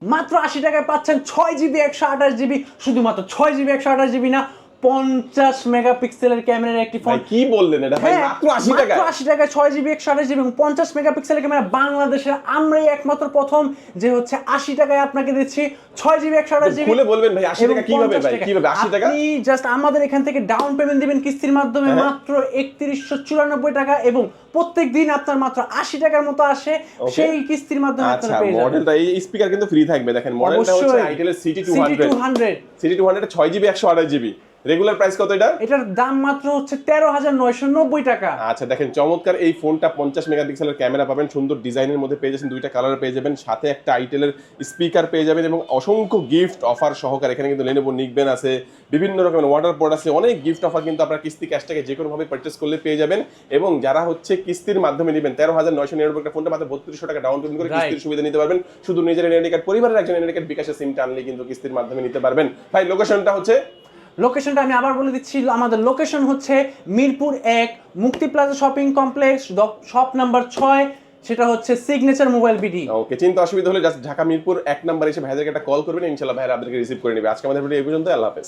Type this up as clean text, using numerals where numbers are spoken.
মাত্র ৮০ টাকায় পাচ্ছেন 6GB 128GB, শুধুমাত্র 6GB 128GB না, 50 মেগাপিক্সেলের ক্যামেরার একটি ফোন। কি বললেন এটা ভাই? মাত্র 80 টাকায়? মাত্র 80 টাকায় 6GB 128GB এবং 50 মেগাপিক্সেলের ক্যামেরা। বাংলাদেশের আমরাই একমাত্র প্রথম যে হচ্ছে 80 টাকায় আপনাকে দিচ্ছি 6GB 128GB। খুলে বলবেন ভাই 80 টাকা কিভাবে ভাই? কিভাবে 80 টাকা? আপনি জাস্ট আমাদের এখান থেকে ডাউন পেমেন্ট দিবেন কিস্তির মাধ্যমে মাত্র 3194 টাকা, এবং প্রত্যেকদিন আপনার মাত্র 80 টাকার মতো আসে, সেই কিস্তির মাধ্যমে আপনারা পেয়ে যাবেন। মডেলটা এই স্পিকার কিন্তু ফ্রি থাকবে। দেখেন মডেলটা হচ্ছে আইটেলের CT200 6GB 128GB। Regular price কত এটা? এটার দাম মাত্র হচ্ছে 13,990 টাকা। আচ্ছা দেখেন চমৎকার এই ফোনটা 50 মেগাপিক্সেলের ক্যামেরা পাবেন, সুন্দর ডিজাইনের মধ্যে পেয়ে যাচ্ছেন, দুইটা কালার পেয়ে যাবেন, সাথে একটা আইটেলের স্পিকার পেয়ে যাবেন এবং অসংখ্য গিফট অফার সহকারে। এখানে কিন্তু Lenovo নিকবেন আছে, বিভিন্ন রকমের ওয়াটার পড আছে, অনেক গিফট অফার কিন্তু আপনারা কিস্তি ক্যাশটাকে যে কোনোভাবে পারচেস করলে পেয়ে যাবেন। এবং যারা হচ্ছে কিস্তির মাধ্যমে নেবেন 13,990 একটা ফোনটা মাত্র 3200 টাকা ডাউন পেমেন্ট করে কিস্তির সুবিধা নিতে পারবেন। শুধু নিজের এনআইডি কার্ড, পরিবারের একজন এনআইডি কার্ড, বিকাশের সিম টানলে কিন্তু কিস্তির মাধ্যমে নিতে পারবেন। ভাই লোকেশনটা হচ্ছে, লোকেশনটা আমি আবার বলে দিচ্ছি, আমাদের লোকেশন হচ্ছে মিরপুর 1 মুক্তি plaza shopping complex, shop number 6, সেটা হচ্ছে সিগনেচার মোবাইল বিডি। ওকে, চিন্তা অসুবিধা হলে জাস্ট ঢাকা মিরপুর 1 নাম্বার এসে ভাইদেরকে একটা কল করবেন, ইনশাআল্লাহ ভাইরা আপনাদেরকে রিসিভ করে নেবে। আজকে আমাদের ভিডিও এই পর্যন্ত, আল্লাহ হাফেজ।